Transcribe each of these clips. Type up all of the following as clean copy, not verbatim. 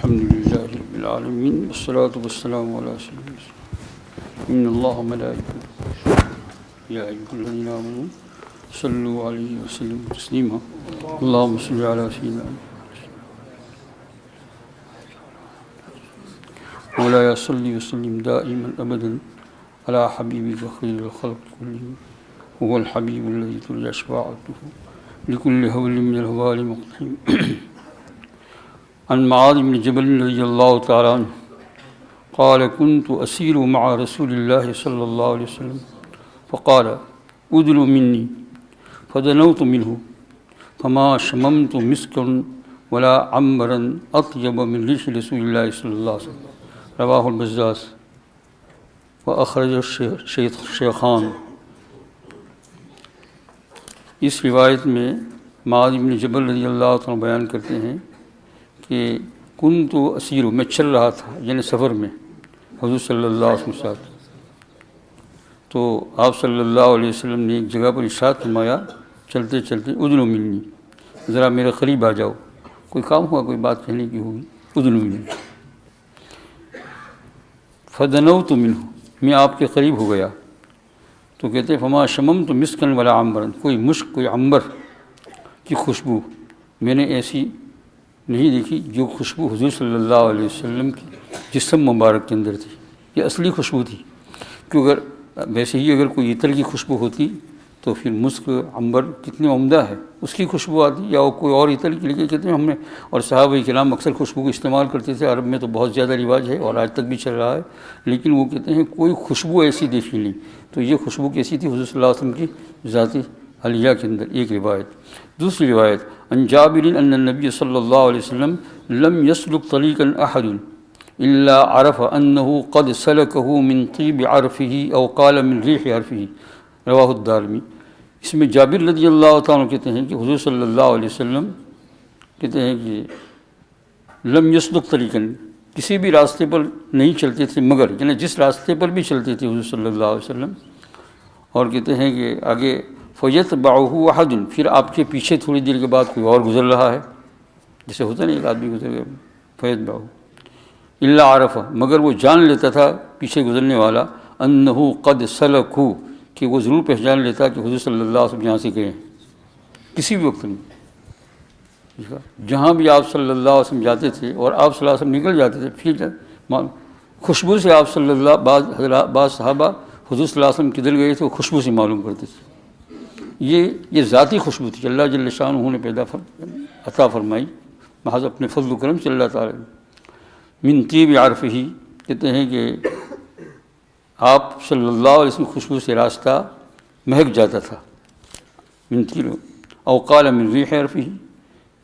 الحمد لله رب العالمين والصلاة والسلام على سيدنا إن الله وملائكته يا أيها الذين آمنوا صلوا عليه وسلموا تسليما اللهم صل على سيدنا مولاي صل وسلم دائما أبدا على حبيبك خير الخلق كلهم هو الحبيب الذي ترجى شفاعته لكل هول من الهوال مقتحم عن معاذ بن جبل رضي الله تعالى عنه قال كنت أسير مع رسول الله صلى الله عليه وسلم فقال ادنوا مني فدنوت منه فما شممت مسكا ولا عنبرا أطيب من ريح رسول الله صلى الله عليه وسلم رواه البزاز وأخرج الشيخان. اس روایت میں معاذ بن جبل رضی اللہ عنہ بیان کرتے ہیں کہ کنت اسیر، میں چل رہا تھا یعنی سفر میں حضور صلی اللہ علیہ وسلم ساتھ. تو آپ صلی اللہ علیہ وسلم نے ایک جگہ پر ارشاد فرمایا چلتے چلتے ادنو منی، ذرا میرے قریب آ جاؤ، کوئی کام ہوا، کوئی بات کہنے کی ہوگی. ادنو منی فدنوت منہ، میں آپ کے قریب ہو گیا. تو کہتے ہیں فما شممت مسکن ولا عنبرا، کوئی مشک، کوئی عنبر کی خوشبو میں نے ایسی نہیں دیکھی جو خوشبو حضور صلی اللہ علیہ وسلم کی جسم مبارک کے اندر تھی. یہ اصلی خوشبو تھی، کیونکہ اگر ویسے ہی اگر کوئی عطر کی خوشبو ہوتی تو پھر مسک، عنبر کتنے عمدہ ہے، اس کی خوشبو آتی، یا کوئی اور عطر کی. لیکن کہتے ہیں ہم نے، اور صحابہ کرام اکثر خوشبو کو استعمال کرتے تھے، عرب میں تو بہت زیادہ رواج ہے اور آج تک بھی چل رہا ہے، لیکن وہ کہتے ہیں کوئی خوشبو ایسی دیکھی نہیں. تو یہ خوشبو کیسی تھی؟ حضور صلی اللہ علیہ وسلم کی ذات علیہ کے اندر. ایک روایت. دوسری روایت عن جابر ان النبی صلی اللہ علیہ وسلم لم يسلك طريقا احد الا عرف انه قد سلكه من طيب عرفه او قال من ريح عرفه رواه الدارمی. اس میں جابر رضی اللہ تعالیٰ کہتے ہیں کہ حضور صلی اللہ علیہ وسلم کہتے ہیں کہ لم يسلك طریقا، کسی بھی راستے پر نہیں چلتے تھے، مگر یعنی جس راستے پر بھی چلتے تھے حضور صلی اللہ علیہ وسلم، اور کہتے ہیں کہ آگے فیتبعہ احد، پھر آپ کے پیچھے تھوڑی دیر کے بعد کوئی اور گزر رہا ہے، جیسے ہوتا نہیں ایک آدمی گزر گیا، فیتبعہ الا عرف، مگر وہ جان لیتا تھا پیچھے گزرنے والا، انہ قد سلکہ، کہ وہ ضرور پہچان لیتا کہ حضور صلی اللہ علیہ وسلم یہاں سے گئے ہیں. کسی بھی وقت میں جہاں بھی آپ صلی اللہ علیہ وسلم جاتے تھے اور آپ صلی اللہ علیہ وسلم نکل جاتے تھے، پھر خوشبو سے آپ صلی اللہ، بعض صحابہ حضور صلی اللہ علیہ وسلم کدھر گئے تھے وہ خوشبو سے معلوم کرتے تھے. یہ ذاتی خوشبو تھی، اللہ جل شانہ نے عطا فرمائی محض اپنے فضل و کرم سے اللہ تعالیٰ نے. من طیب عرفہ، کہتے ہیں کہ آپ صلی اللہ علیہ وسلم خوشبو سے راستہ مہک جاتا تھا. من طیب او قال من ریح عرفہ،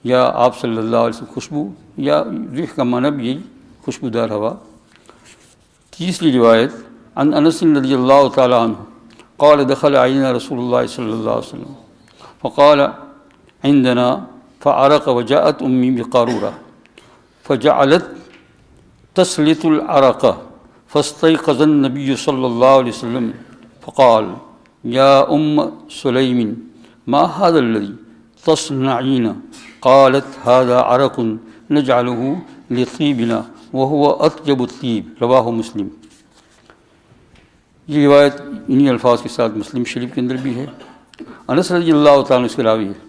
یا آپ صلی اللہ علیہ وسلم خوشبو، یا ریح کا معنی بھی یہی خوشبودار ہوا. تیسری روایت عن انس رضی اللہ تعالی عنہ قال دخل علینا رسول اللہ صلی اللہ علیہ وسلم فقال عندنا فعرق وجاءت امی بقارورہ فجعلت تسلط العرق فاستيقظ النبي صلى الله عليه وسلم فقال يا سليم ما هذا الذي تصنعين؟ قالت هذا عرق نجعله لطيبنا وهو أطيب الطيب رواہ مسلم. یہ روایت انہی الفاظ کے ساتھ مسلم شریف کے اندر بھی ہے. انس رضی اللہ تعالیٰ اس کے راوی ہے.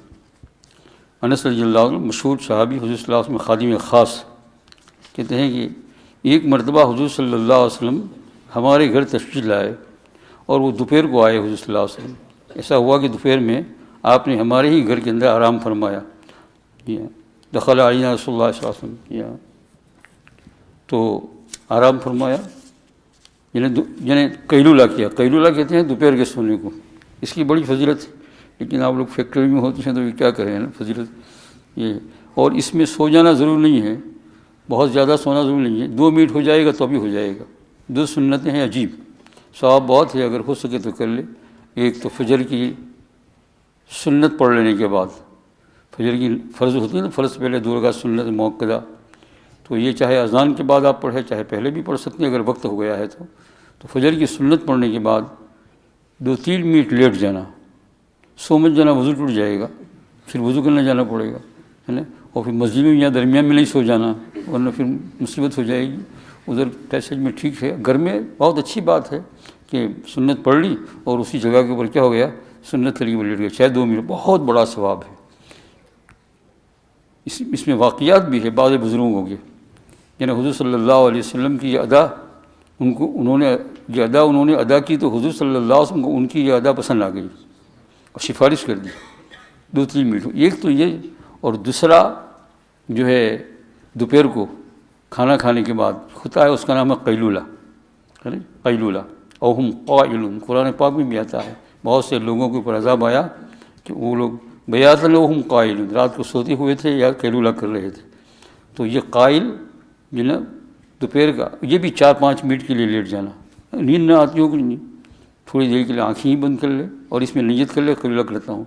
انس رضی اللہ عنہ مشہور صحابی، حضور صلی اللہ علیہ وسلم خادم خاص. کہتے ہیں کہ ایک مرتبہ حضور صلی اللہ علیہ وسلم ہمارے گھر تشریف لائے اور وہ دوپہر کو آئے. حضور صلی اللہ علیہ وسلم ایسا ہوا کہ دوپہر میں آپ نے ہمارے ہی گھر کے اندر آرام فرمایا. دخل علینا رسول اللہ صلی اللہ علیہ وسلم، تو آرام فرمایا، یعنی قیلولہ کیا. قیلولہ کہتے ہیں دوپہر کے سونے کو. اس کی بڑی فضیلت ہے، لیکن آپ لوگ فیکٹری میں ہوتے ہیں تو یہ کیا کریں نا فضیلت یہ. اور اس میں سو جانا ضرور نہیں ہے، بہت زیادہ سونا ضرور نہیں ہے، 2 منٹ ہو جائے گا تو بھی ہو جائے گا. 2 سنتیں ہیں عجیب، ثواب بہت ہے، اگر ہو سکے تو کر لے. ایک تو فجر کی سنت پڑھ لینے کے بعد، فجر کی فرض ہوتی ہے نا، فرض پہلے 2 رکعت سنت موقدہ، تو یہ چاہے اذان کے بعد آپ پڑھیں چاہے پہلے بھی پڑھ سکتے ہیں اگر وقت ہو گیا ہے تو فجر کی سنت پڑھنے کے بعد 2-3 منٹ لیٹ جانا، سو مت جانا، وضو ٹوٹ جائے گا، پھر وضو کرنے جانا پڑے گا، ہے نا. اور پھر مسجد میں یا درمیان میں نہیں سو جانا، ورنہ پھر مصیبت ہو جائے گی. ادھر پیسج میں ٹھیک ہے، گھر میں بہت اچھی بات ہے کہ سنت پڑھ لی اور اسی جگہ کے اوپر کیا ہو گیا، سنت طریقے پر لیٹ گیا، چاہے 2 منٹ، بہت بڑا ثواب ہے. اس میں واقعات بھی ہے بعض بزرگوں کے، یعنی حضور صلی اللہ علیہ وسلم کی یہ ادا انہوں نے ادا کی تو حضور صلی اللہ علیہ وسلم کو ان کی یہ ادا پسند آ گئی اور سفارش کر دی 2-3 منٹ. ایک تو یہ، اور دوسرا جو ہے دوپہر کو کھانا کھانے کے بعد ہوتا ہے، اس کا نام ہے قیلولہ. قیلولہ او ہم قائلون، قرآن پاک میں بھی آتا ہے. بہت سے لوگوں کے اوپر عذاب آیا کہ وہ لوگ بیاتن او ہم قائلون، رات کو سوتے ہوئے تھے یا قیلولہ کر رہے تھے. تو یہ قائل جو نا دوپہر کا، یہ بھی 4-5 منٹ کے لیے لیٹ جانا، نیند نہ آتی ہو کہ نہیں، تھوڑی دیر کے لیے آنکھیں ہی بند کر لے اور اس میں نیت کر لے قیلولہ کرتا ہوں.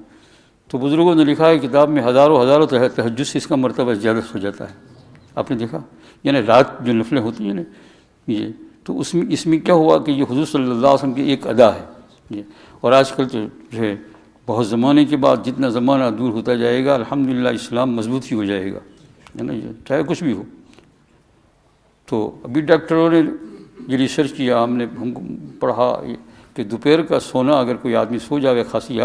تو بزرگوں نے لکھا ہے کتاب میں ہزاروں تہجد سے اس کا مرتبہ زیادہ ہو جاتا ہے. آپ نے دیکھا، یعنی رات جو نفلیں ہوتی ہیں نا یہ، تو اس میں کیا ہوا کہ یہ حضور صلی اللہ علیہ وسلم کی ایک ادا ہے یہ. اور آج کل تو جو ہے بہت زمانے کے بعد جتنا زمانہ دور ہوتا جائے گا الحمدللہ اسلام مضبوط ہی ہو جائے گا، ہے نا، چاہے کچھ بھی ہو. تو ابھی ڈاکٹروں نے یہ ریسرچ کیا، ہم کو پڑھا کہ دوپہر کا سونا اگر کوئی آدمی سو جائے خاصی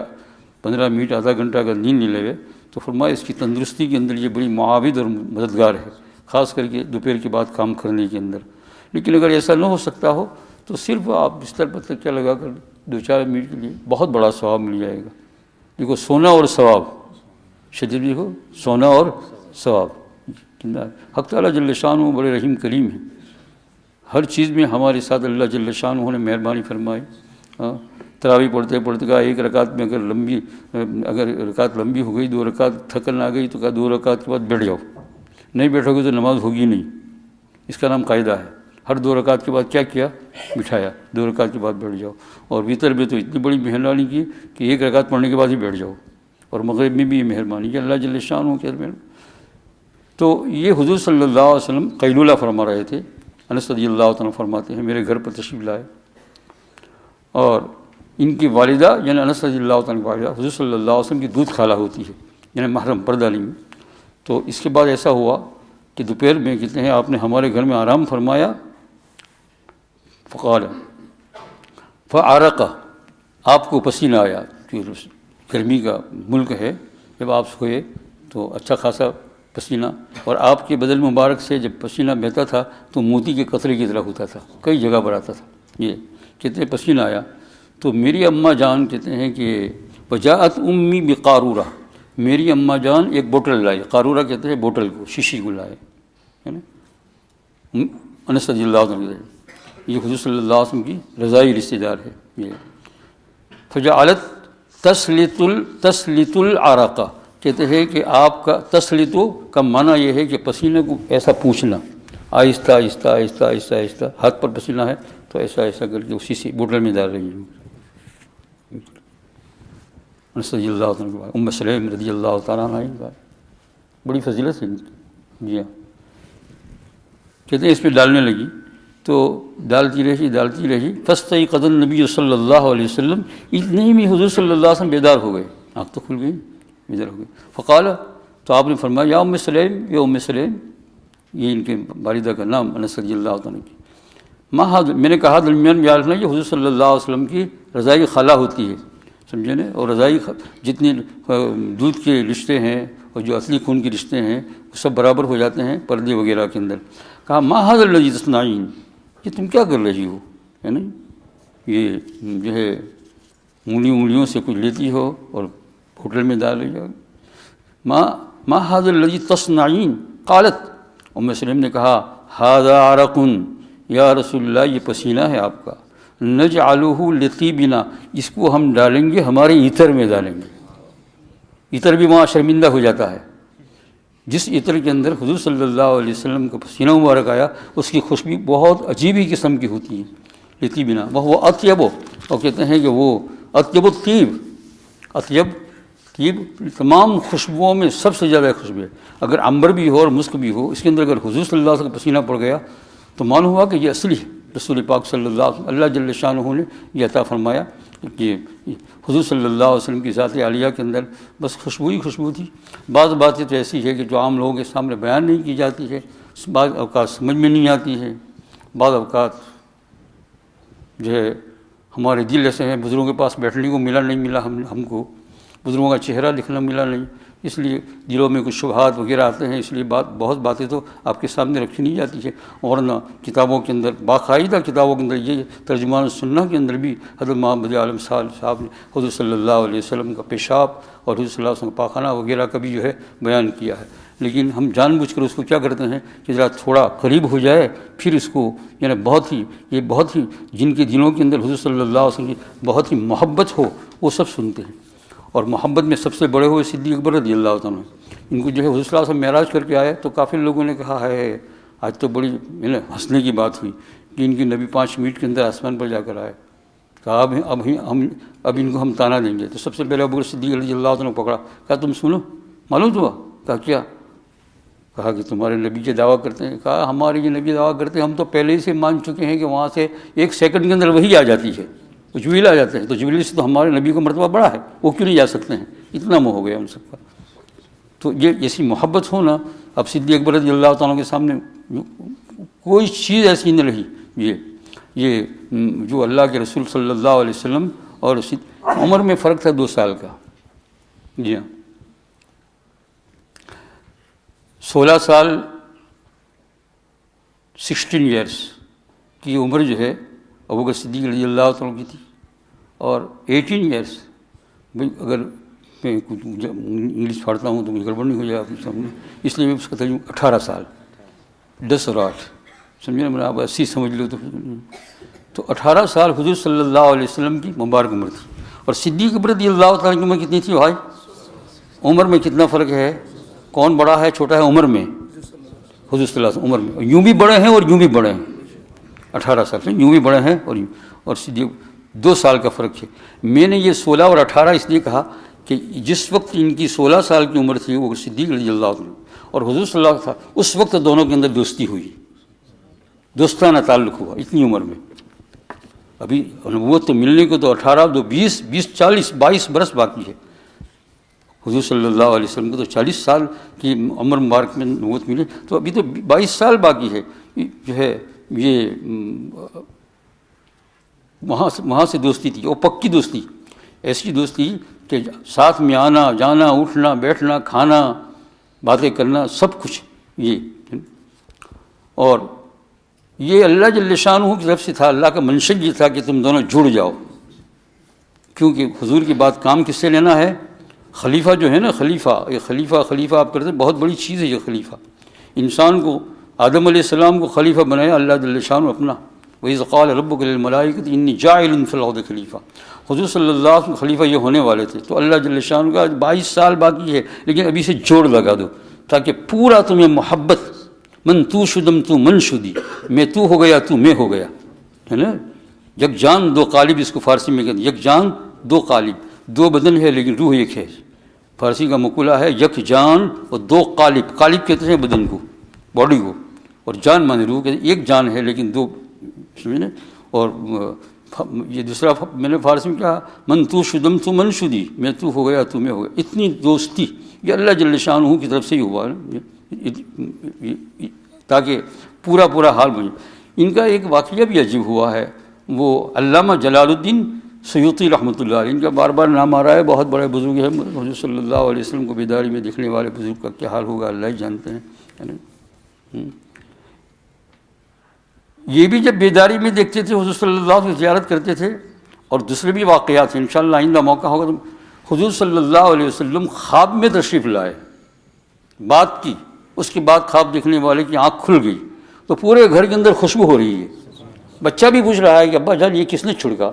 15 منٹ آدھا گھنٹہ اگر نیند نہیں لے تو فرمایا اس کی تندرستی کے اندر یہ بڑی معاون اور مددگار ہے، خاص کر کے دوپہر کے بعد کام کرنے کے اندر. لیکن اگر ایسا نہ ہو سکتا ہو تو صرف آپ بستر پر تکیہ لگا کر 2-4 منٹ کے لیے بہت بڑا ثواب مل جائے گا. دیکھو سونا اور ثواب، شدید دیکھو سونا اور ثواب. حق تعالیٰ جل شانہ بڑے رحیم کریم ہیں، ہر چیز میں ہمارے ساتھ اللہ جل شانہ نے مہربانی فرمائی. تراویح پڑھتے پڑھتے کہا ایک رکعت میں اگر رکعت لمبی ہو گئی، 2 رکعت تھکن آ گئی تو کہا 2 رکعت کے بعد بیٹھ جاؤ، نہیں بیٹھو گے تو نماز ہوگی نہیں. اس کا نام قاعدہ ہے. ہر 2 رکعت کے بعد کیا بٹھایا، 2 رکعت کے بعد بیٹھ جاؤ. اور وطر میں تو اتنی بڑی مہربانی کی کہ 1 رکعت پڑھنے کے بعد ہی بیٹھ جاؤ. اور مغرب میں بھی یہ مہربانی کہ اللہ جل شانہ کے درمیان. تو یہ حضور صلی اللہ علیہ وسلم قیلولہ فرما رہے تھے. انس رضی اللہ تعالیٰ فرماتے ہیں میرے گھر پر تشریف لائے، اور ان کی والدہ یعنی انس رضی اللہ تعالیٰ کی والدہ حضور صلی اللہ علیہ وسلم کی دودھ خالہ ہوتی ہے، یعنی محرم پردہ علی میں. تو اس کے بعد ایسا ہوا کہ دوپہر میں کہتے ہیں آپ نے ہمارے گھر میں آرام فرمایا. فقال فعرق، آپ کو پسینہ آیا، گرمی کا ملک ہے، جب آپ سوئے تو اچھا خاصا پسینہ، اور آپ کے بدن مبارک سے جب پسینہ بہتا تھا تو موتی کے قطرے کی طرح ہوتا تھا، کئی جگہ پر آتا تھا. یہ کہتے ہیں پسینہ آیا تو میری اماں جان کہتے ہیں کہ وجاءت امی بقارورہ، میری اماں جان ایک بوٹل لائے. قارورہ کہتے ہیں بوٹل کو، شیشی کو لائے، ہے نا. انس رضی اللہ عنہ، یہ حضور صلی اللہ علیہ وسلم کی رضائی رشتہ دار ہے. یہ فجعلت تسلط العرق، کہتے ہیں کہ آپ کا تسلط کا معنی یہ ہے کہ پسینے کو ایسا پوچھنا، آہستہ آہستہ آہستہ آہستہ آہستہ. ہاتھ پر پسینہ ہے تو ایسا ایسا کر کے اسی سے بوٹل میں ڈال رہی ہیں. انس رضی اللہ عنہ کے بعد ام سلیم رضی اللہ تعالیٰ عنہ، بڑی فضیلت ہے. جی ہاں، کہتے ہیں اس میں ڈالنے لگی تو ڈالتی رہی. فاستيقظ النبی صلی اللہ علیہ وسلم، اتنے ہی میں حضور صلی اللہ علیہ وسلم بیدار ہو گئے، آنکھ تو کھل گئی، بیدار ہو گئے. فقال، تو آپ نے فرمایا یا ام سلیم، یا ام سلیم، یہ ان کے والدہ کا نام انس رضی اللہ عنہ کی. میں نے کہا درمیان میں یاد رکھنا یہ حضور صلی اللہ علیہ وسلم کی رضائی خالہ ہوتی ہے، سمجھے نا. اور رضائی جتنی دودھ کے رشتے ہیں اور جو اصلی خون کے رشتے ہیں وہ سب برابر ہو جاتے ہیں پردے وغیرہ کے اندر. کہا ما ھذا الذی تصنعین، یہ تم کیا کر رہی ہو، ہے نا. یہ جو ہے انگلیوں سے کچھ لیتی ہو اور ہوٹل میں ڈال رہی ہو. ما ھذا الذی تصنعین. قالت، ام سلیم نے کہا ھذا عرق یا رسول اللہ، یہ پسینہ ہے آپ کا. نجعلہ لطیبنا، اس کو ہم ڈالیں گے ہمارے عطر میں ڈالیں گے. عطر بھی وہاں شرمندہ ہو جاتا ہے. جس عطر کے اندر حضور صلی اللہ علیہ وسلم کا پسینہ مبارک آیا اس کی خوشبو بہت عجیب ہی قسم کی ہوتی ہے. لطیبنا وہ اطیب، اور کہتے ہیں کہ وہ اطیب الطیب، اطیب طیب تمام خوشبوؤں میں سب سے زیادہ خوشبو ہے. اگر عنبر بھی ہو اور مسک بھی ہو، اس کے اندر اگر حضور صلی اللہ علیہ وسلم کا پسینہ پڑ گیا تو معلوم ہوا کہ یہ اصلی ہے رسول پاک صلی اللہ علیہ وسلم. اللہ جل شانہ نے یہ عطا فرمایا کہ حضور صلی اللہ علیہ وسلم کی ذات عالیہ کے اندر بس خوشبو ہی خوشبو تھی. بعض باتیں تو ایسی ہے کہ جو عام لوگوں کے سامنے بیان نہیں کی جاتی ہے، بعض اوقات سمجھ میں نہیں آتی ہے، بعض اوقات جو ہے ہمارے دل ایسے ہیں، بزرگوں کے پاس بیٹھنے کو ملا نہیں ملا ہم کو، بزرگوں کا چہرہ دکھنا ملا نہیں، اس لیے دلوں میں کچھ شبہات وغیرہ آتے ہیں، اس لیے بہت باتیں تو آپ کے سامنے رکھی نہیں جاتی ہے. ورنہ کتابوں کے اندر، باقاعدہ کتابوں کے اندر، یہ ترجمان سنہ کے اندر بھی حضرت محمد عالم صاحب نے حضور صلی اللہ علیہ وسلم کا پیشاب اور حضور صلی اللہ علیہ وسلم کا پاخانہ وغیرہ کا بھی جو ہے بیان کیا ہے. لیکن ہم جان بوجھ کر اس کو کیا کرتے ہیں کہ ذرا تھوڑا قریب ہو جائے، پھر اس کو یعنی بہت ہی جن کے دلوں کے اندر حضور صلی اللہ علیہ وسلم کی بہت ہی محبت ہو وہ سب سنتے ہیں. اور محبت میں سب سے بڑے ہوئے صدیق اکبر رضی اللہ تعالیٰ عنہ. ان کو جو ہے حضور صلی اللہ علیہ وسلم معراج کر کے آئے تو کافی لوگوں نے کہا ہے آج تو بڑی ہنسنے کی بات ہوئی کہ ان کی نبی 5 منٹ کے اندر آسمان پر جا کر آئے. کہا اب ان کو ہم تانا دیں گے. تو سب سے پہلے ابو صدیق رضی اللہ تعالیٰ نے پکڑا، کہا تم سنو، معلوم ہوا؟ کہا کیا؟ کہا کہ تمہارے نبی کے دعویٰ کرتے ہیں. کہا ہمارے یہ نبی دعویٰ کرتے ہیں، ہم تو پہلے ہی سے مان چکے ہیں کہ وہاں سے 1 سیکنڈ کے اندر وہی آ جاتی ہے، جبریل آ جاتے ہیں. تو جبریل سے تو ہمارے نبی کا مرتبہ بڑا ہے، وہ کیوں نہیں جا سکتے ہیں؟ اتنا موہ ہو گیا ان سب کا. تو یہ ایسی محبت ہونا، اب صدیق اکبر رضی اللہ تعالیٰ کے سامنے کوئی چیز ایسی نہیں رہی. یہ جو اللہ کے رسول صلی اللہ علیہ وسلم اور عمر میں فرق تھا 2 سال کا. جی ہاں، 16 سال 16 ایئرس کی عمر جو ہے ابو بکر صدیق رضی اللہ تعالیٰ کی تھی، اور 18 ایئرس، اگر میں کچھ انگلش پڑھتا ہوں تو مجھے گڑبڑ نہیں ہو جائے آپ کے سامنے، اس لیے میں اس کا ترجمہ 18 سال 10 اور 8 سمجھے نا، آپ 80 سمجھ لو تو 18 سال حضور صلی اللہ علیہ وسلم کی مبارک عمر تھی. اور صدیق اکبر رضی اللہ تعالیٰ کی عمر کتنی تھی بھائی؟ عمر میں کتنا فرق ہے؟ کون بڑا ہے چھوٹا ہے عمر میں؟ حضور صلی اللہ علیہ وسلم عمر میں یوں بھی بڑے ہیں اور یوں بھی بڑے ہیں. 18 سال سے یوں بھی بڑے ہیں اور صدیق 2 سال کا فرق ہے. میں نے یہ 16 اور 18 اس لیے کہا کہ جس وقت ان کی 16 سال کی عمر تھی وہ صدیق رضی اللہ عنہ اور حضور صلی اللہ علیہ وسلم، اس وقت دونوں کے اندر دوستی ہوئی، دوستانہ تعلق ہوا اتنی عمر میں. ابھی نبوت تو ملنے کو تو 18 تو 20 40 22 برس باقی ہے. حضور صلی اللہ علیہ وسلم کو تو 40 سال کی عمر مبارک میں نبوت ملی، تو ابھی تو 22 سال باقی ہے. جو ہے یہ وہاں سے دوستی تھی، اور پکی دوستی، ایسی دوستی کہ ساتھ میں آنا جانا، اٹھنا بیٹھنا، کھانا، باتیں کرنا، سب کچھ یہ. اور یہ اللہ جل شانہ کی طرف سے تھا، اللہ کا منشا یہ تھا کہ تم دونوں جڑ جاؤ. کیونکہ حضور کی بات کام کس سے لینا ہے؟ خلیفہ جو ہے نا، یہ خلیفہ آپ کرتے ہیں، بہت بڑی چیز ہے یہ خلیفہ. انسان کو آدم علیہ السلام کو خلیفہ بنایا اللہ جل شانہ اپنا. وَإِذْ قَالَ رَبُّكَ لِلْمَلَائِكَةِ إِنِّي جَاعِلٌ فِي الْأَرْضِ خلیفہ. حضور صلی اللہ علیہ وسلم خلیفہ یہ ہونے والے تھے، تو اللہ جل شانہ کا 22 سال باقی ہے، لیکن ابھی سے جوڑ لگا دو تاکہ پورا تمہیں محبت، من تو شدم تو من شدی، میں تو ہو گیا تو میں ہو گیا، ہے نا. یک جان 2 قالب، اس کو فارسی میں کہتے ہیں، یک جان 2 قالب، 2 بدن ہے لیکن روح ایک ہے. فارسی کا مقولہ ہے یک جان اور 2 قالب. قالب کہتے ہیں بدن کو، باڈی کو، اور جان مانے روح کہتے ہیں. ایک جان ہے لیکن 2، سمجھے. اور یہ دوسرا میں نے فارسی میں کہا، من تو شدم تو من شدی، میں تو ہو گیا تو میں ہو گیا. اتنی دوستی یہ اللہ جل شانہ کی طرف سے ہی ہوا تاکہ پورا حال بنے. ان کا ایک واقعہ بھی عجیب ہوا ہے، وہ علامہ جلال الدین سیوطی رحمۃ اللہ علیہ، ان کا بار بار نام آ رہا ہے، بہت بڑے بزرگ ہیں. حضور صلی اللہ علیہ وسلم کو بیداری میں دیکھنے والے بزرگ کا کیا حال ہوگا اللہ ہی جانتے ہیں. یہ بھی جب بیداری میں دیکھتے تھے حضور صلی اللہ علیہ وسلم زیارت کرتے تھے. اور دوسرے بھی واقعات ہیں، انشاءاللہ آئندہ موقع ہوگا تو. حضور صلی اللہ علیہ وسلم خواب میں تشریف لائے، بات کی، اس کے بعد خواب دیکھنے والے کی آنکھ کھل گئی تو پورے گھر کے اندر خوشبو ہو رہی ہے. بچہ بھی پوچھ رہا ہے کہ ابا جان یہ کس نے چھڑکا،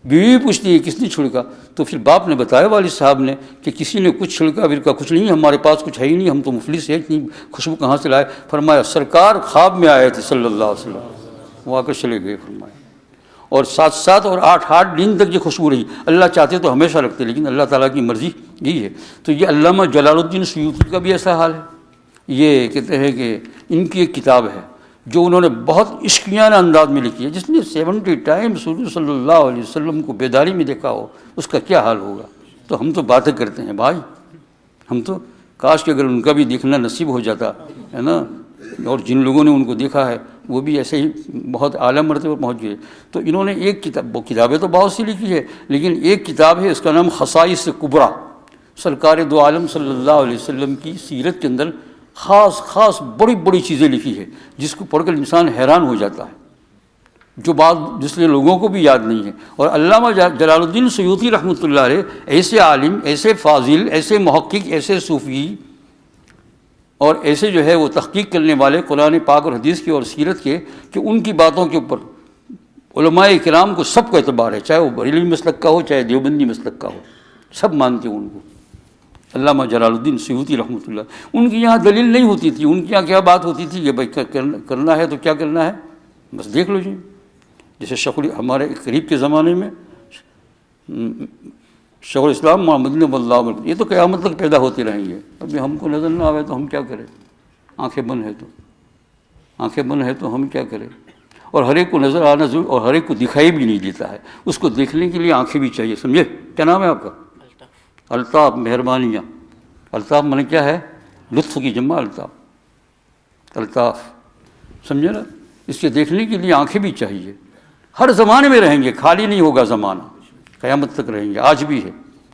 بیوی پوچھتی ہے کس نے چھڑکا. تو پھر باپ نے بتایا والد صاحب نے کہ کسی نے کچھ چھڑکا. پھر کہا کچھ نہیں، ہمارے پاس کچھ ہے ہی نہیں، ہم تو مفلس ہیں، اتنی خوشبو کہاں سے لائے. فرمایا سرکار خواب میں آئے تھے صلی اللہ علیہ وسلم، وہ آ کر چلے گئے. فرمایا اور 7 اور 8 دن تک یہ خوشبو رہی. اللہ چاہتے تو ہمیشہ رکھتے، لیکن اللہ تعالیٰ کی مرضی یہی ہے. تو یہ علامہ جلال الدین سیوطی کا بھی ایسا حال ہے. یہ کہتے ہیں کہ ان کی ایک کتاب ہے جو انہوں نے بہت عشقیانہ انداز میں لکھی ہے. جس نے 70 ٹائمز حضور صلی اللہ علیہ وسلم کو بیداری میں دیکھا ہو اس کا کیا حال ہوگا. تو ہم تو باتیں کرتے ہیں بھائی, ہم تو کاش کہ اگر ان کا بھی دیکھنا نصیب ہو جاتا ہے نا, اور جن لوگوں نے ان کو دیکھا ہے وہ بھی ایسے ہی بہت اعلیٰ مرتبے پر پہنچ گئے. تو انہوں نے ایک کتاب, وہ کتابیں تو بہت سی لکھی ہے, لیکن ایک کتاب ہے اس کا نام خصائص کبریٰ, سرکار دو عالم صلی اللہ علیہ وسلم کی سیرت کے اندر خاص بڑی بڑی چیزیں لکھی ہے جس کو پڑھ کر انسان حیران ہو جاتا ہے, جو بات جس لیے لوگوں کو بھی یاد نہیں ہے. اور علامہ جلال الدین سیوطی رحمۃ اللہ علیہ ایسے عالم, ایسے فاضل, ایسے محقق, ایسے صوفی اور ایسے جو ہے وہ تحقیق کرنے والے قرآن پاک اور حدیث کے اور سیرت کے, کہ ان کی باتوں کے اوپر علماء کرام کو سب کو اعتبار ہے, چاہے وہ بریلوی مسلک کا ہو چاہے دیوبندی مسلک کا ہو, سب مانتے ہیں ان کو. علامہ جلال الدین سیوطی رحمۃ اللہ, ان کی یہاں دلیل نہیں ہوتی تھی, ان کی یہاں کیا بات ہوتی تھی کہ بھائی کرنا ہے تو کیا کرنا ہے بس دیکھ لو جی. جیسے ہمارے قریب کے زمانے میں شیخ الاسلام محمد بن اللہ, یہ تو قیامت تک پیدا ہوتے رہیں گے, ابھی ہم کو نظر نہ آئے تو ہم کیا کریں, آنکھیں بند ہے تو ہم کیا کریں. اور ہر ایک کو نظر آنا ضرور, اور ہر ایک کو دکھائی بھی نہیں دیتا ہے, اس کو دیکھنے کے لیے آنکھیں بھی چاہیے, سمجھے. کیا نام ہے آپ کا؟ الطاف, مہربانیاں. الطاف مانے کیا ہے؟ لطف کی جمع الطاف, سمجھے نا. اس کے دیکھنے کے لیے آنکھیں بھی چاہیے. ہر زمانے میں رہیں گے, خالی نہیں ہوگا زمانہ, قیامت تک رہیں گے, آج بھی ہے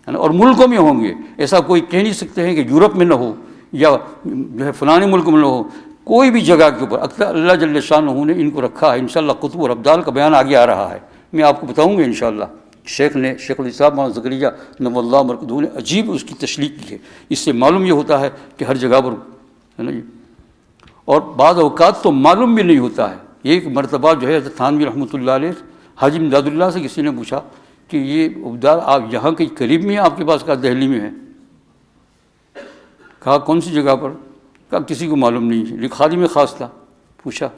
نا, اور ملکوں میں ہوں گے. ایسا کوئی کہہ نہیں سکتے ہیں کہ یورپ میں نہ ہو یا جو ہے فلانے ملک میں نہ ہو, کوئی بھی جگہ کے اوپر اللہ جل شانہ نے ان کو رکھا ہے. انشاءاللہ قطب اور ابدال کا بیان آگے آ رہا ہے, میں آپ کو بتاؤں گا انشاءاللہ. شیخ الاسلام مولانا زکریا نور اللہ مرکزہ نے عجیب اس کی تشریح کی ہے. اس سے معلوم یہ ہوتا ہے کہ ہر جگہ پر ہے نا جی. اور بعض اوقات تو معلوم بھی نہیں ہوتا ہے. ایک مرتبہ جو ہے تھانوی رحمۃ اللہ علیہ حاجی امداد اللہ سے کسی نے پوچھا کہ یہ ابدال آپ یہاں کہیں قریب میں ہیں آپ کے پاس؟ کہا دہلی میں ہے. کہا کون سی جگہ پر؟ کہا کسی کو معلوم نہیں ہے, خادم خاص تھا. پوچھا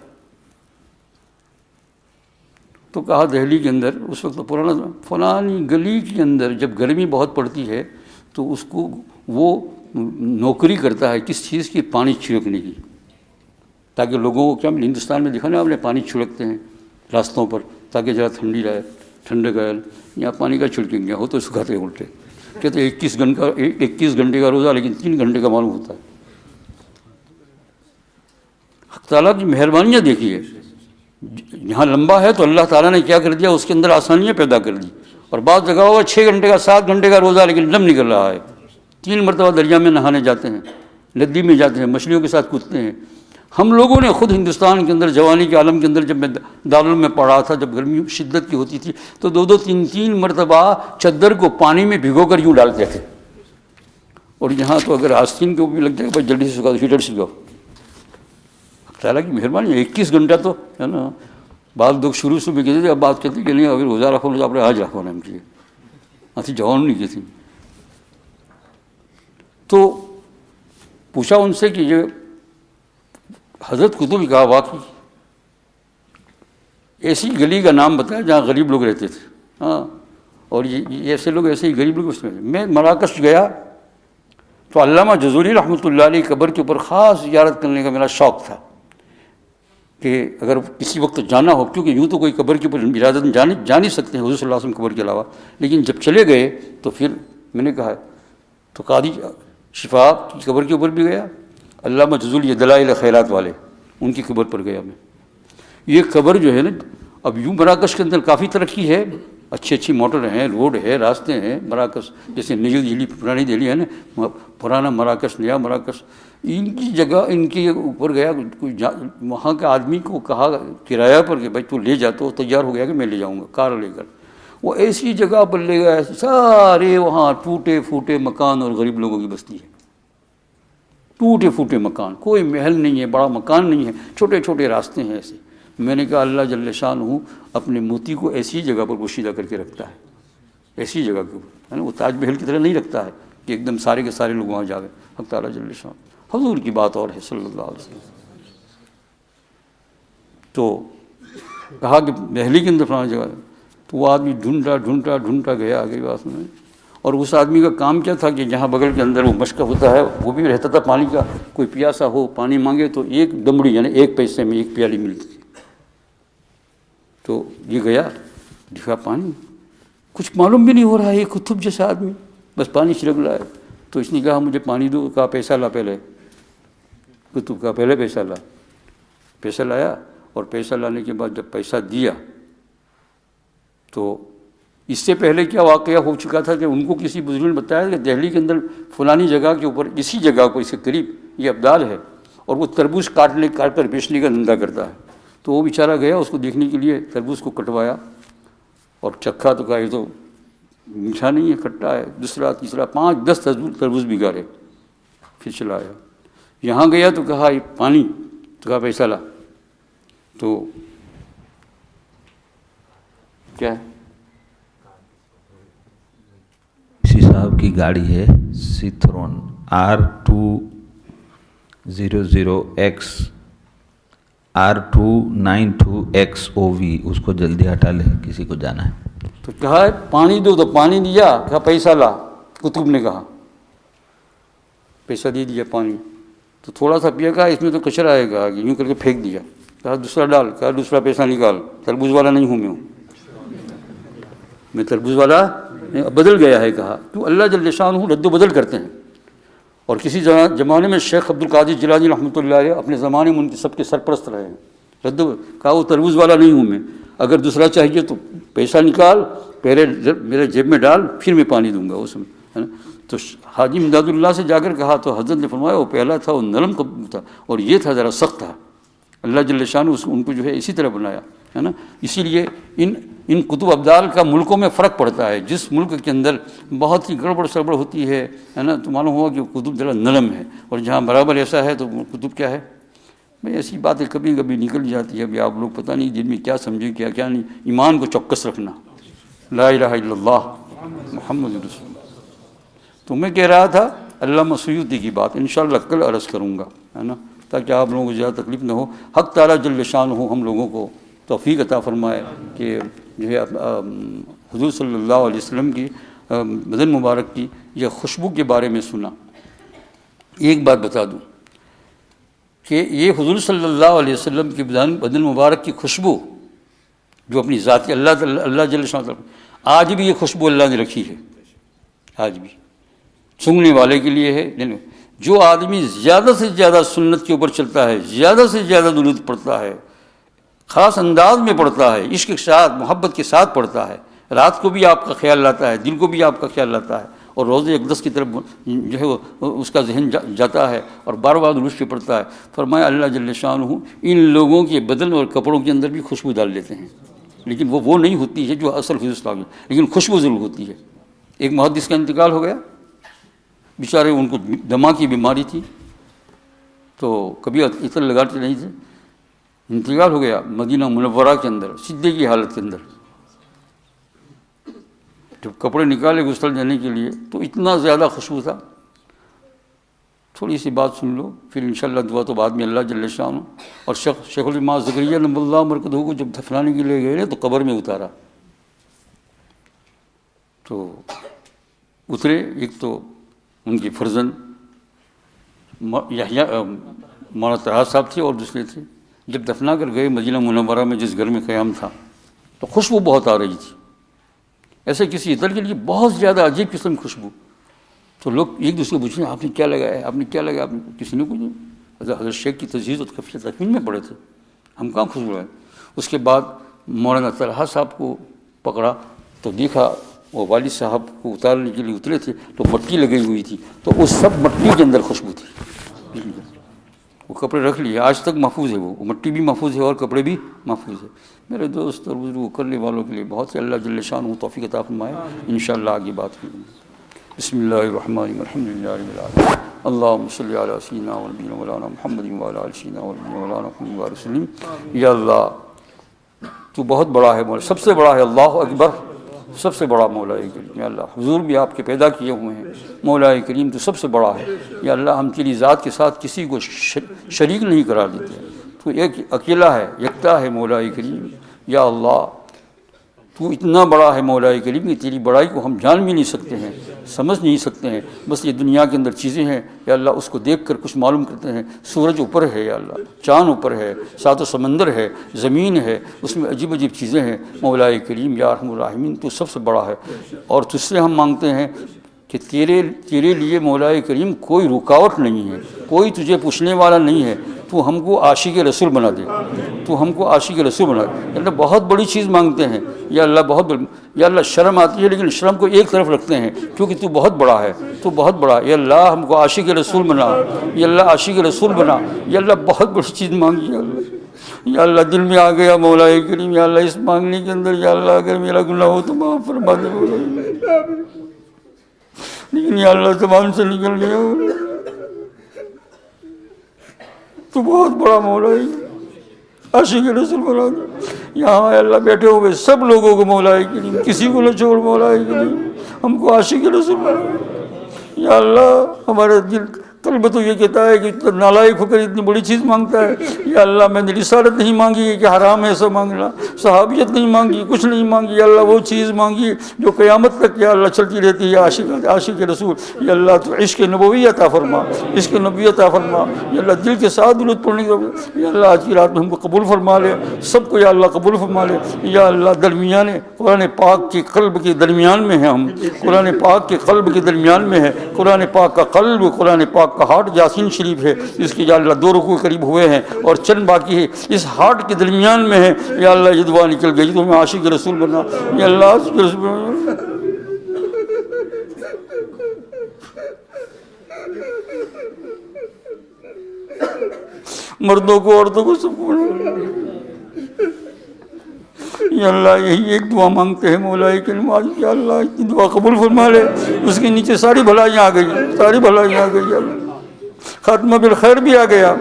تو کہا دہلی کے اندر اس وقت پرانا فلانی گلی کے اندر جب گرمی بہت پڑتی ہے تو اس کو وہ نوکری کرتا ہے کس چیز کی؟ پانی چھڑکنے کی, تاکہ لوگوں کو کیا ہندوستان میں دیکھا نا آپ نے, پانی چھڑکتے ہیں راستوں پر تاکہ ذرا ٹھنڈی رہے, ٹھنڈک آئے. یہاں پانی کا چھڑکیں گے, ہو تو سکھاتے ہیں الٹے. کہتے 21 گھنٹے کا روزہ لیکن 3 گھنٹے کا معلوم ہوتا ہے. حق تعالیٰ کی مہربانیاں دیکھیے, یہاں لمبا ہے تو اللہ تعالیٰ نے کیا کر دیا, اس کے اندر آسانیاں پیدا کر دی. اور بعض جگہ ہوگا 6 گھنٹے کا 7 گھنٹے کا روزہ لیکن دم نکل رہا ہے. 3 مرتبہ دریا میں نہانے جاتے ہیں, ندی میں جاتے ہیں, مچھلیوں کے ساتھ کودتے ہیں. ہم لوگوں نے خود ہندوستان کے اندر جوانی کے عالم کے اندر جب میں دارالعلوم میں پڑھا تھا, جب گرمی شدت کی ہوتی تھی تو 2 3 مرتبہ چادر کو پانی میں بھگو کر یوں ڈالتے تھے. اور یہاں تو اگر آستین کے اوپر بھی لگ جائے بھائی جلدی سے سکھا دو, ہیٹر سکھاؤ. تعالیٰ کی مہربانی ہے. 21 گھنٹہ تو ہے نا. بعض لوگ شروع بھی کہتے تھے, اب بات کہتے کہ نہیں اگر روزہ رکھو تو آپ نے آج رکھو نام چاہیے, ایسی جوان نہیں کہتی. تو پوچھا ان سے کہ یہ حضرت قطب کہا واقعی ایسی گلی کا نام بتایا جہاں غریب لوگ رہتے تھے. ہاں, اور یہ ایسے لوگ ایسے ہی غریب لوگ اس میں مراکش گیا تو علامہ جزوری رحمۃ اللہ علیہ قبر کے اوپر خاص زیارت کرنے کا میرا شوق تھا کہ اگر کسی وقت جانا ہو, کیونکہ یوں تو کوئی قبر کے اوپر ارادت جا نہیں سکتے ہیں حضور صلی اللہ علیہ وسلم قبر کے علاوہ, لیکن جب چلے گئے تو پھر میں نے کہا تو قاضی شفا کی قبر کے اوپر بھی گیا, علامہ جزوری دلائل خیرات والے ان کی قبر پر گیا میں. یہ قبر جو ہے نا, اب یوں مراکش کے اندر کافی ترقی ہے, اچھی موٹر ہیں, روڈ ہے, راستے ہیں. مراکش جیسے نئی دہلی پرانی دہلی ہے نا, پرانا مراکش نیا مراکش, ان کی جگہ ان کے اوپر گیا. وہاں کے آدمی کو کہا کرایہ پر کہ بھائی تو لے جا, تو تیار ہو گیا کہ میں لے جاؤں گا کار لے کر. وہ ایسی جگہ پر لے گیا, سارے وہاں ٹوٹے پھوٹے مکان اور غریب لوگوں کی بستی ہے. ٹوٹے پھوٹے مکان, کوئی محل نہیں ہے, بڑا مکان نہیں ہے, چھوٹے چھوٹے راستے ہیں ایسے. میں نے کہا اللہ جل شانہ اپنے موتی کو ایسی جگہ پر پوشیدہ کر کے رکھتا ہے, ایسی جگہ کے اوپر, ہے نا. وہ تاج محل کی طرح نہیں رکھتا ہے کہ ایک دم سارے کے سارے لوگ وہاں جا گئے. حق تعالیٰ جل شانہ, حضور کی بات اور ہے صلی اللہ علیہ وسلم. تو کہا کہ دہلی کے اندر فلاں جگہ, تو وہ آدمی ڈھونڈا گیا آگے بات میں, اور اس آدمی کا کام کیا تھا کہ جہاں بغل کے اندر وہ مشق ہوتا ہے وہ بھی رہتا تھا پانی کا، کوئی پیاسا ہو پانی مانگے تو ایک دمڑی یعنی 1 پیسے میں 1 پیالی ملتی تھی. تو یہ گیا دیکھا پانی، کچھ معلوم بھی نہیں ہو رہا ہے، یہ قطب جیسا آدمی بس پانی چھڑک رہا ہے. تو اس نے کہا مجھے پانی دو. کہا پیسہ لا پہلے. قطب کا پہلے پیسہ لا. پیسہ لایا اور پیسہ لانے کے بعد جب پیسہ دیا تو اس سے پہلے کیا واقعہ ہو چکا تھا کہ ان کو کسی بزرگ نے بتایا کہ دہلی کے اندر فلانی جگہ کے اوپر اسی جگہ کو اس کے قریب یہ ابدال ہے اور وہ تربوز کاٹ کر بیچنے کا دھندا کرتا ہے. تو وہ بیچارہ گیا اس کو دیکھنے کے لیے، تربوز کو کٹوایا اور چکھا تو کہا یہ تو میٹھا نہیں ہے، کھٹا ہے. دوسرا تیسرا 5-10 تربوز بگاڑے، پھر چلا آیا. یہاں گیا تو کہا یہ پانی، تو کہا پیسہ لا. تو کیا ہے؟ اسی صاحب کی گاڑی ہے سیتھرون R200X R292XOV، اس کو جلدی ہٹا لے، کسی کو جانا ہے. تو کہا پانی دو، تو پانی دیا. کہا پیسہ لا. قطب نے کہا پیسہ دے دیا پانی. تو تھوڑا سا پیا، کہا اس میں تو کچرا آئے گا، یوں کر کے پھینک دیا. کہا دوسرا ڈال. کہا دوسرا پیسہ نکال، تربوز والا نہیں ہوں میں تربوز والا بدل گیا ہے. کہا تو اللہ جل شانہ رد و بدل کرتے ہیں. اور کسی زمانے میں شیخ عبد القادر جیلانی رحمۃ اللہ علیہ اپنے زمانے میں ان کے سب کے سرپرست رہے ہیں. کہا وہ تربوز والا نہیں ہوں میں، اگر دوسرا چاہیے تو پیسہ نکال، پہلے میرے جیب میں ڈال، پھر میں پانی دوں گا اس میں، ہے نا. تو حاجی امداد اللہ سے جا کر کہا تو حضرت نے فرمایا وہ پہلا تھا وہ نرم تھا اور یہ تھا ذرا سخت تھا. اللہ جل شانہ ان کو جو ہے اسی طرح بنایا ہے نا. اسی لیے ان قطب ابدال کا ملکوں میں فرق پڑتا ہے. جس ملک کے اندر بہت ہی گڑبڑ سڑبڑ ہوتی ہے نا، تو معلوم ہوا کہ قطب ذرا نرم ہے، اور جہاں برابر ایسا ہے تو قطب کیا ہے. بھائی ایسی باتیں کبھی کبھی نکل جاتی ہے. ابھی آپ لوگ پتہ نہیں دن میں کیا سمجھے کیا نہیں. ایمان کو چوکس رکھنا، لا الہ الا اللہ محمد رسول اللہ. تو میں کہہ رہا تھا علامہ سیوطی کی بات انشاءاللہ کل عرض کروں گا، ہے نا، تاکہ آپ لوگوں کو زیادہ تکلیف نہ ہو. حق تعالیٰ جل شانہ ہم لوگوں کو توفیق عطا فرمائے کہ جو ہے حضور صلی اللہ علیہ وسلم کی بدن مبارک کی یہ خوشبو کے بارے میں سنا. ایک بات بتا دوں کہ یہ حضور صلی اللہ علیہ وسلم کی بدن مبارک کی خوشبو جو اپنی ذاتی اللہ جل شانہ آج بھی یہ خوشبو اللہ نے رکھی ہے، آج بھی سنگنے والے کے لیے ہے. جو آدمی زیادہ سے زیادہ سنت کے اوپر چلتا ہے، زیادہ سے زیادہ درود پڑھتا ہے، خاص انداز میں پڑھتا ہے، عشق کے ساتھ محبت کے ساتھ پڑھتا ہے، رات کو بھی آپ کا خیال لاتا ہے، دن کو بھی آپ کا خیال لاتا ہے، اور روز اقدس کی طرف جو ہے اس کا ذہن جاتا ہے اور بار بار درود پہ پڑھتا ہے. فرمایا اللہ جل شانہ ان لوگوں کے بدن اور کپڑوں کے اندر بھی خوشبو ڈال دیتے ہیں، لیکن وہ نہیں ہوتی ہے جو اصل حضور صلی اللہ علیہ وسلم، لیکن خوشبو ضرور ہوتی ہے. ایک محدث کا انتقال ہو گیا، بیچارے ان کو دما کی بیماری تھی تو کبھی عطر لگاتے نہیں تھے. انتقال ہو گیا مدینہ منورہ کے اندر سجدے کی حالت کے اندر. جب کپڑے نکالے غسل دینے کے لیے تو اتنا زیادہ خوشبو تھا. تھوڑی سی بات سن لو پھر انشاءاللہ دعا تو بعد میں اللہ جل شانہ. اور شیخ الامام زکریا نبی اللہ مرکزہ کو جب دفنانے کے لیے گئے تو قبر میں اتارا تو اترے. ایک تو ان کے فرزند مولانا طلحہ صاحب تھے اور دوسرے تھے. جب دفنا کر گئے مدینہ منورہ میں جس گھر میں قیام تھا تو خوشبو بہت آ رہی تھی، ایسے کسی عطر کے لیے بہت زیادہ عجیب قسم کی خوشبو. تو لوگ ایک دوسرے کو پوچھیں آپ نے کیا لگایا ہے، آپ نے کیا لگایا، کسی نے کچھ نہیں. حضرت شیخ کی تجہیز اور تکفین میں پڑے تھے، ہم کہاں خوشبو ہے. اس کے بعد مولانا طلحہ صاحب کو پکڑا تو دیکھا وہ والد صاحب کو اتارنے کے لیے اترے تھے تو مٹی لگی ہوئی تھی، تو اس سب مٹی کے اندر خوشبو تھی. وہ کپڑے رکھ لیے، آج تک محفوظ ہے، وہ مٹی بھی محفوظ ہے اور کپڑے بھی محفوظ ہے. میرے دوست اور بزرگ کرنے والوں کے لیے بہت سے اللہ جل شانہ توفیق عطا فرمائے. انشاءاللہ آگے بات کریں گے. بسم اللہ الرحمن الرحیم، الحمدللہ رب العالمین، اللہم صلی علی سیدنا و نبینا مولانا محمد وعلی آل سیدنا و نبینا مولانا محمد وسلم. یا اللہ تو بہت بڑا ہے، مولا سب سے بڑا ہے، اللہ اکبر، سب سے بڑا مولا کریم. یا اللہ حضور بھی آپ کے پیدا کیے ہوئے ہیں، مولا کریم تو سب سے بڑا ہے. یا اللہ ہم تیری ذات کے ساتھ کسی کو شریک نہیں قرار دیتے، تو ایک اکیلا ہے، یکتا ہے مولا کریم. یا اللہ تو اتنا بڑا ہے مولا کریم کہ تیری بڑائی کو ہم جان بھی نہیں سکتے ہیں. سمجھ نہیں سکتے ہیں، بس یہ دنیا کے اندر چیزیں ہیں یا اللہ، اس کو دیکھ کر کچھ معلوم کرتے ہیں، سورج اوپر ہے یا اللہ، چاند اوپر ہے، ساتوں سمندر ہے، زمین ہے، اس میں عجیب عجیب چیزیں ہیں۔ مولا کریم یا ارحم الراحمین، تو سب سے بڑا ہے، اور تجھ سے ہم مانگتے ہیں کہ تیرے لیے مولا کریم کوئی رکاوٹ نہیں ہے، کوئی تجھے پوچھنے والا نہیں ہے، تو ہم کو عاشق رسول بنا دے، تو ہم کو عاشق رسول بنا دے۔ یا اللہ بہت بڑی چیز مانگتے ہیں یا اللہ، یا اللہ شرم آتی ہے لیکن شرم کو ایک طرف رکھتے ہیں کیونکہ تو بہت بڑا ہے، تو بہت بڑا ہے۔ یا اللہ ہم کو عاشق رسول بنا، یا اللہ عاشق رسول بنا، یا اللہ بہت بڑی چیز مانگی ہے اللہ۔ یا اللہ دل میں آ گیا مولا کریم، یا اللہ اس مانگنے کے اندر یا اللہ اگر میرا گناہ ہو تو معاف فرما دے مولا، لیکن یا اللہ زبان سے نکل گیا، تو بہت بڑا مولا ہے، عاشق رسول بنا دے۔ یہاں اے اللہ بیٹھے ہوئے سب لوگوں کو مولا کریم، کسی کو نہ چھوڑ مولا کریم، ہم کو عاشق رسول بنا دے۔ یا اللہ ہمارا دل قلب تو یہ کہتا ہے کہ نالائق ہو کر اتنی بڑی چیز مانگتا ہے۔ یا اللہ میں نے رسالت نہیں مانگی کہ حرام ہے ایسا مانگنا، صحابیت نہیں مانگی، کچھ نہیں مانگی، یا اللہ وہ چیز مانگی جو قیامت تک یا اللہ چلتی رہتی ہے، عاشق رسول۔ یا اللہ تو عشق نبوی عطا فرما، عشق نبوی عطا فرما، یا اللہ دل کے ساتھ درود پڑھنے کا، یا اللہ آج کی رات میں ہم کو قبول فرما لے، سب کو یا اللہ قبول فرما لے۔ یا اللہ درمیان قرآن پاک کے قلب کے درمیان میں ہیں ہم، قرآن پاک کے قلب کے درمیان میں ہے، قرآن پاک کا قلب، قرآن پاک کا ہارٹ یاسین شریف ہے، اس کی یا اللہ 2 رکوع قریب ہوئے ہیں اور چند باقی ہے، اس ہارٹ کے درمیان میں ہے۔ یا اللہ یہ دعا نکل گئی تو ہمیں عاشق رسول بنا، یا اللہ عاشق رسول بنا۔ مردوں کو عورتوں کو سب کو، یا اللہ یہی ایک دعا مانگتے ہیں مولا کریم آج، یا اللہ اتنی دعا قبول فرما لے، اس کے نیچے ساری بھلائیاں آ گئی، ساری بھلائیاں آ گئی، یا اللہ خاتمہ بالخیر بھی آ گیا،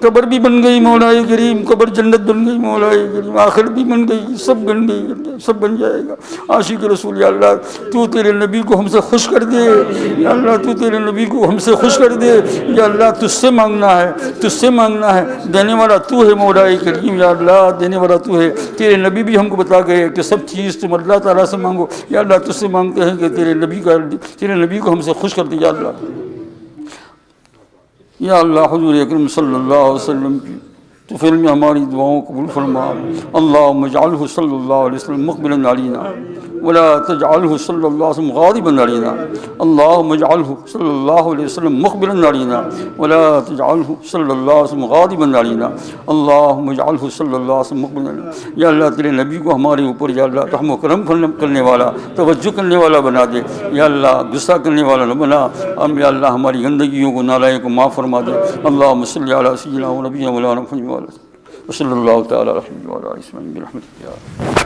قبر بھی بن گئی مولا کریم، قبر جنت بن گئی مولا کریم، آخرت بھی بن گئی، سب بن گئی، سب بن جائے گا۔ عاشق رسول یا اللہ تو تیرے نبی کو ہم سے خوش کر دے، یا اللہ تو تیرے نبی کو ہم سے خوش کر دے، یا اللہ تجھ سے مانگنا ہے، تجھ سے مانگنا ہے، دینے والا تو ہے مولا کریم، یا اللہ دینے والا تو ہے۔ تیرے نبی بھی ہم کو بتا گئے کہ سب چیز تم اللہ تعالیٰ سے مانگو، یا اللہ تجھ سے مانگتے ہیں کہ تیرے نبی کو ہم سے خوش کر دے، یا اللہ یا اللہ حضور اکرم صلی اللہ علیہ وسلم کی تو فعل میں ہماری دعاؤں قبول فرما۔ اللہم اجعلہ صلی اللہ علیہ وسلم مقبلا علینا ولا تجعلہ صلی اللہ علیہ وسلم غاضبا علینا، اللہم اجعلہ صلی اللہ علیہ وسلم مقبلا علینا ولا تجعلہ صلی اللہ علیہ وسلم غاضبا علینا، اللہم اجعلہ صلی اللہ علیہ وسلم مقبلا علینا۔ یا اللہ تیرے نبی کو ہمارے اوپر یا اللہ رحم و کرم کرنے والا، توجہ کرنے والا بنا دے، یا اللہ غصہ کرنے والا نہ بنا، ہم یا اللہ ہماری گندگیوں کو نالائق کو معاف فرما دے۔ اللہم صلی علی سیدنا و نبینا مولانا محمد وصلی اللہ تعالی علیہ وسلم برحمتک یا